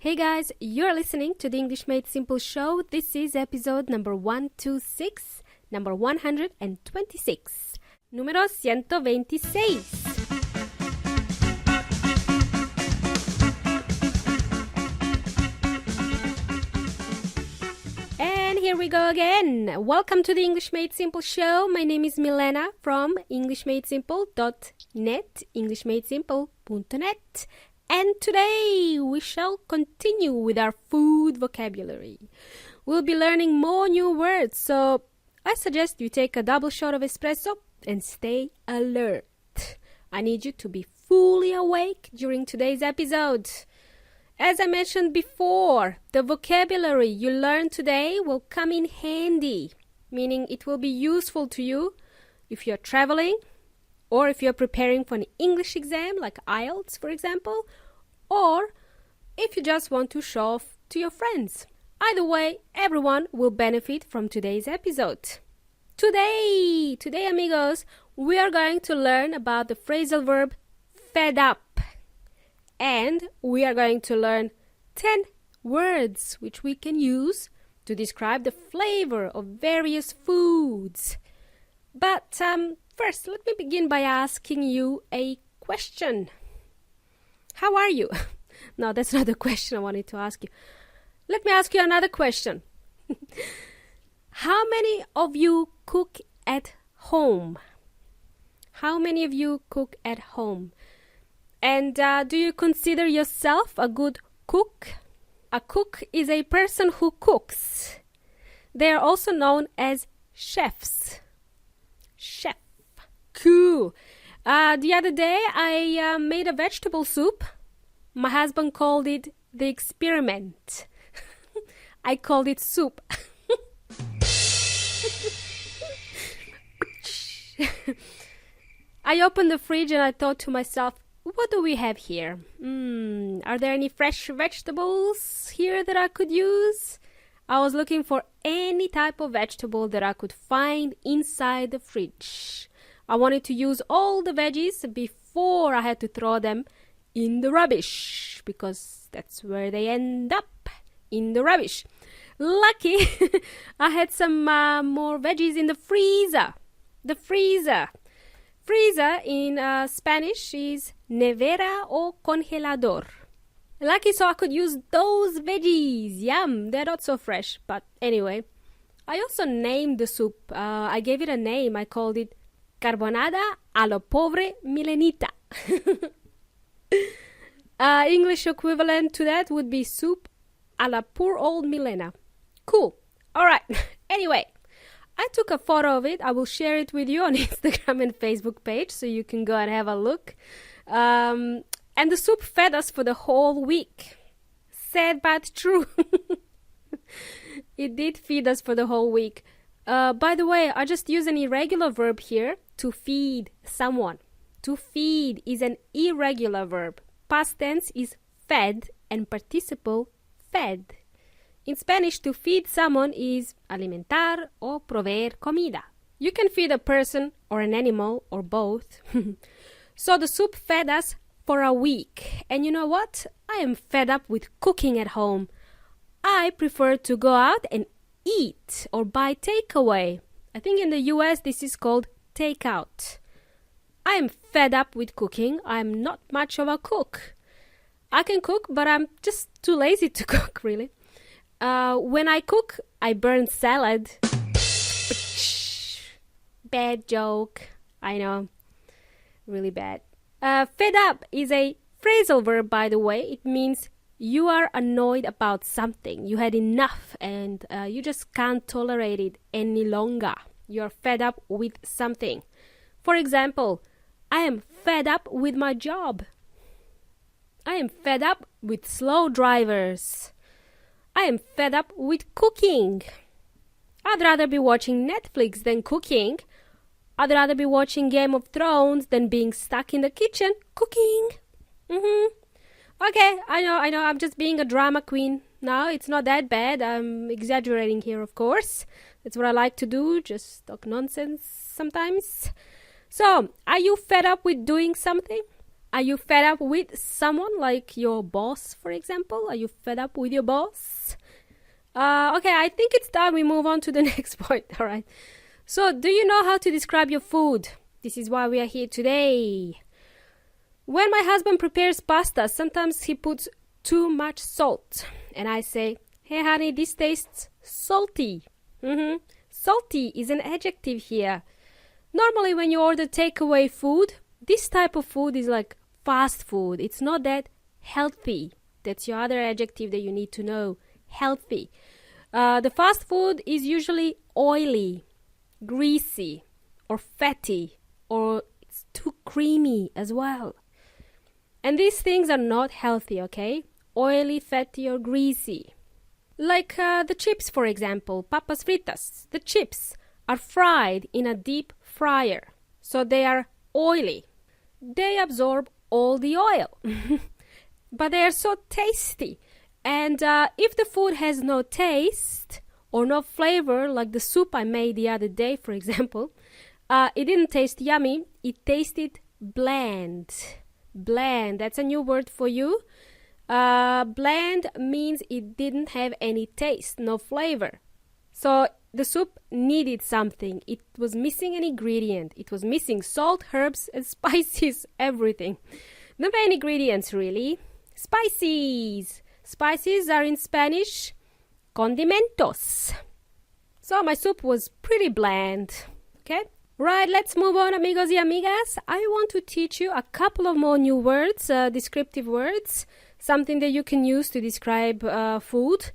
Hey guys, you're listening to the English Made Simple show. This is episode number 126, number 126, número 126. And here we go again. Welcome to the English Made Simple show. My name is Milena from englishmadesimple.net, englishmadesimple.net. And today we shall continue with our food vocabulary. We'll be learning more new words, so I suggest you take a double shot of espresso and stay alert. I need you to be fully awake during today's episode. As I mentioned before, the vocabulary you learn today will come in handy, meaning it will be useful to you if you're traveling, or if you're preparing for an English exam like IELTS, for example, or if you just want to show off to your friends. Either way, everyone will benefit from today's episode. Today, amigos, we are going to learn about the phrasal verb fed up. And we are going to learn 10 words which we can use to describe the flavor of various foods. But first, let me begin by asking you a question. How are you? No, that's not the question I wanted to ask you. Let me ask you another question. How many of you cook at home? How many of you cook at home? And do you consider yourself a good cook? A cook is a person who cooks. They are also known as chefs. Chef. Cool. The other day I made a vegetable soup. My husband called it the experiment. I called it soup. I opened the fridge and I thought to myself, what do we have here? Are there any fresh vegetables here that I could use? I was looking for any type of vegetable that I could find inside the fridge. I wanted to use all the veggies before I had to throw them in the rubbish, because that's where they end up, in the rubbish. Lucky, I had some more veggies in the freezer. The freezer. Freezer in Spanish is nevera o congelador. Lucky, so I could use those veggies. Yum, they're not so fresh, but anyway. I also named the soup. I gave it a name. I called it Carbonada a lo pobre Milenita. English equivalent to that would be soup a la poor old Milena. Cool. All right. Anyway, I took a photo of it. I will share it with you on Instagram and Facebook page so you can go and have a look. And the soup fed us for the whole week. Sad but true. It did feed us for the whole week. By the way, I just use an irregular verb here, to feed someone. To feed is an irregular verb. Past tense is fed and participle fed. In Spanish, to feed someone is alimentar o proveer comida. You can feed a person or an animal or both. So the soup fed us for a week. And you know what? I am fed up with cooking at home. I prefer to go out and eat or buy takeaway. I think in the US this is called takeout. I am fed up with cooking. I'm not much of a cook. I can cook, but I'm just too lazy to cook, really. When I cook, I burn salad. Bad joke. I know. Really bad. Fed up is a phrasal verb, by the way. It means you are annoyed about something. You had enough and you just can't tolerate it any longer. You're fed up with something. For example, I am fed up with my job. I am fed up with slow drivers. I am fed up with cooking. I'd rather be watching Netflix than cooking. I'd rather be watching Game of Thrones than being stuck in the kitchen cooking. Okay, I know, I'm just being a drama queen. No, it's not that bad. I'm exaggerating here, of course. That's what I like to do, just talk nonsense sometimes. So, are you fed up with doing something? Are you fed up with someone, like your boss, for example? Are you fed up with your boss? Okay, I think it's time we move on to the next point, all right? So, do you know how to describe your food? This is why we are here today. When my husband prepares pasta, sometimes he puts too much salt. And I say, hey honey, this tastes salty. Salty is an adjective here. Normally when you order takeaway food, this type of food is like fast food. It's not that healthy. That's your other adjective that you need to know. Healthy. The fast food is usually oily, greasy, or fatty, or it's too creamy as well. And these things are not healthy, okay? Oily, fatty, or greasy. Like the chips, for example, papas fritas. The chips are fried in a deep fryer, so they are oily. They absorb all the oil, but they are so tasty. And if the food has no taste or no flavor, like the soup I made the other day, for example, it didn't taste yummy. It tasted bland. Bland, that's a new word for you. Bland means it didn't have any taste, no flavor. So the soup needed something. It was missing an ingredient. It was missing salt, herbs, and spices, everything. The main ingredients, really. Spices. Spices are in Spanish condimentos. So my soup was pretty bland. Okay? Right, let's move on, amigos y amigas. I want to teach you a couple of more new words, descriptive words, something that you can use to describe food.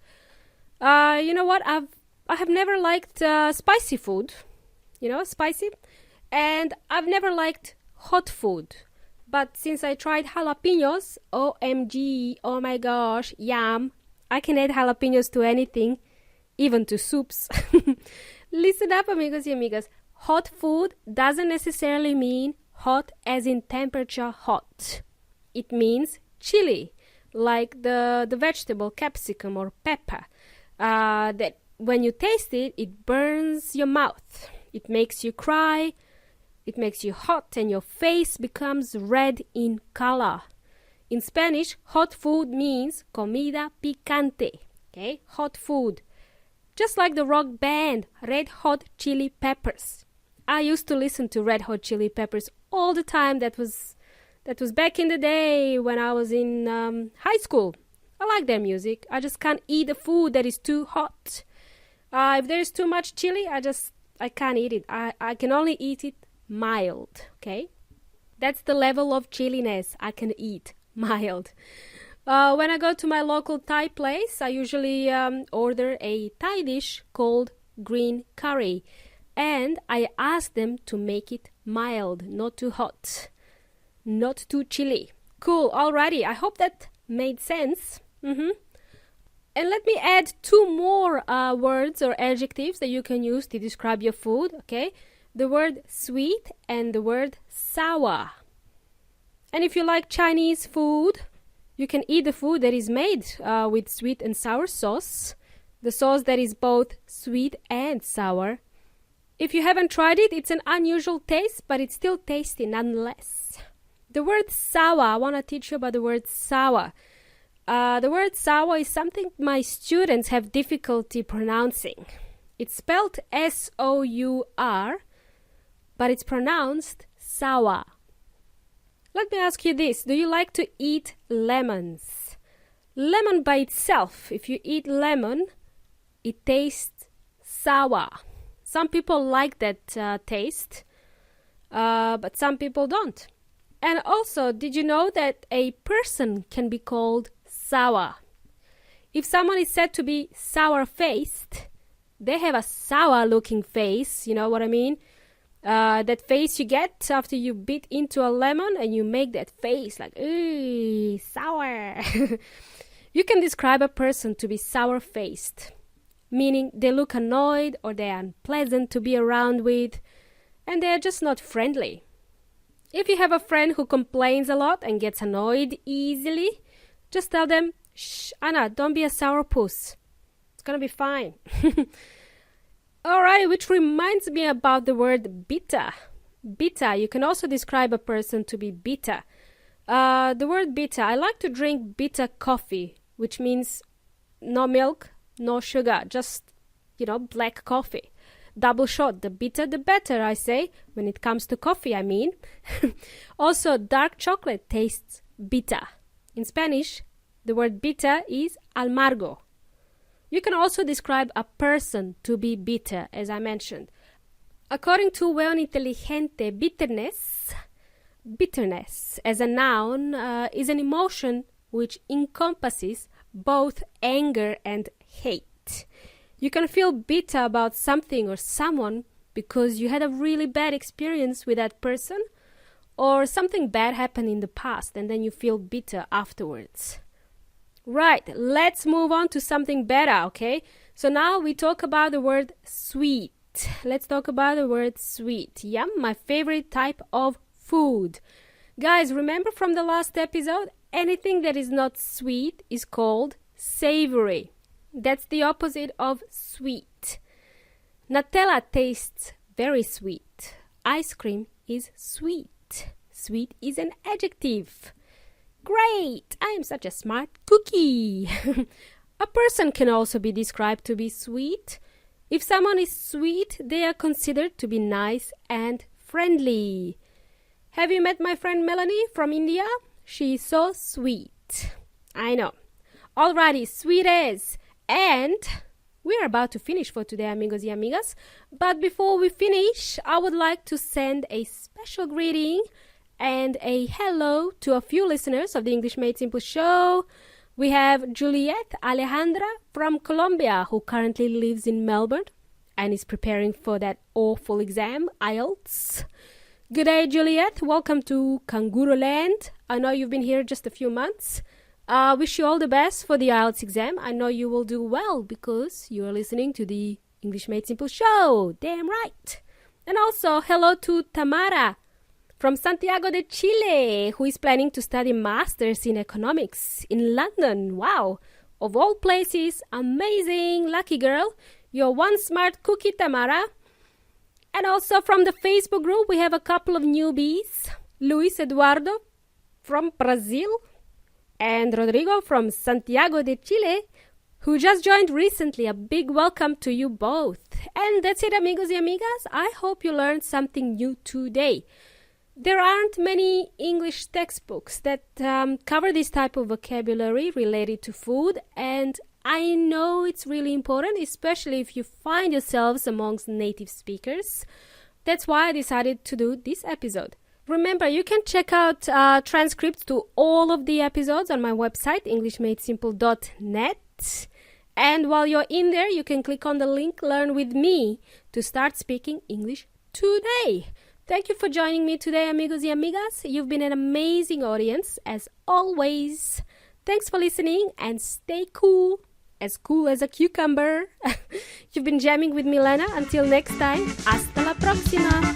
You know what? I have never liked spicy food, spicy, and I've never liked hot food. But since I tried jalapenos, OMG, oh my gosh, yum, I can add jalapenos to anything, even to soups. Listen up, amigos y amigas. Hot food doesn't necessarily mean hot as in temperature hot. It means chili, like the vegetable capsicum or pepper, that when you taste it, it burns your mouth. It makes you cry. It makes you hot and your face becomes red in color. In Spanish, hot food means comida picante. Okay, hot food. Just like the rock band Red Hot Chili Peppers. I used to listen to Red Hot Chili Peppers all the time. That was back in the day when I was in high school. I like their music. I just can't eat the food that is too hot. If there is too much chili, I can't eat it. I can only eat it mild, okay? That's the level of chilliness I can eat, mild. When I go to my local Thai place, I usually order a Thai dish called green curry. And I ask them to make it mild, not too hot, not too chilly. Cool, alrighty. I hope that made sense. And let me add two more words or adjectives that you can use to describe your food, okay? The word sweet and the word sour. And if you like Chinese food, you can eat the food that is made with sweet and sour sauce, the sauce that is both sweet and sour. If you haven't tried it, it's an unusual taste, but it's still tasty nonetheless. The word sour, I want to teach you about the word sour. The word sour is something my students have difficulty pronouncing. It's spelled S-O-U-R, but it's pronounced sour. Let me ask you this. Do you like to eat lemons? Lemon by itself, if you eat lemon, it tastes sour. Some people like that taste, but some people don't. And also, did you know that a person can be called sour? If someone is said to be sour-faced, they have a sour-looking face, you know what I mean? That face you get after you bit into a lemon and you make that face like, ooh, sour. You can describe a person to be sour-faced, meaning they look annoyed or they are unpleasant to be around with, and they are just not friendly. If you have a friend who complains a lot and gets annoyed easily, just tell them, shh, Anna, don't be a sourpuss. It's gonna be fine. Alright, which reminds me about the word bitter. Bitter, you can also describe a person to be bitter. The word bitter. I like to drink bitter coffee, which means no milk, no sugar, just, black coffee. Double shot, the bitter the better, I say, when it comes to coffee, I mean. Also, dark chocolate tastes bitter. In Spanish, the word bitter is amargo. You can also describe a person to be bitter, as I mentioned. According to Weon Inteligente, bitterness as a noun is an emotion which encompasses both anger and hate. You can feel bitter about something or someone because you had a really bad experience with that person, or something bad happened in the past and then you feel bitter afterwards. Right, let's move on to something better, okay? So now we talk about the word sweet. Let's talk about the word sweet. Yum, my favorite type of food. Guys, remember from the last episode, anything that is not sweet is called savory. That's the opposite of sweet. Nutella tastes very sweet. Ice cream is sweet. Sweet is an adjective. Great! I am such a smart cookie. A person can also be described to be sweet. If someone is sweet, they are considered to be nice and friendly. Have you met my friend Melanie from India? She is so sweet. I know. Alrighty, sweet as. And we're about to finish for today, amigos y amigas. But before we finish, I would like to send a special greeting and a hello to a few listeners of the English Made Simple show. We have Juliet Alejandra from Colombia, who currently lives in Melbourne and is preparing for that awful exam, IELTS. Good day, Juliet. Welcome to Kangaroo Land. I know you've been here just a few months. Wish you all the best for the IELTS exam. I know you will do well because you are listening to the English Made Simple show. Damn right. And also, hello to Tamara from Santiago de Chile, who is planning to study Masters in Economics in London. Wow. Of all places, amazing. Lucky girl. You're one smart cookie, Tamara. And also from the Facebook group, we have a couple of newbies. Luis Eduardo from Brazil and Rodrigo from Santiago de Chile, who just joined recently. A big welcome to you both. And that's it, amigos y amigas. I hope you learned something new today. There aren't many English textbooks that cover this type of vocabulary related to food, and I know it's really important, especially if you find yourselves amongst native speakers. That's why I decided to do this episode. Remember, you can check out transcripts to all of the episodes on my website, englishmadesimple.net. And while you're in there, you can click on the link Learn With Me to start speaking English today. Thank you for joining me today, amigos y amigas. You've been an amazing audience, as always. Thanks for listening and stay cool as a cucumber. You've been jamming with Milena. Until next time, hasta la próxima.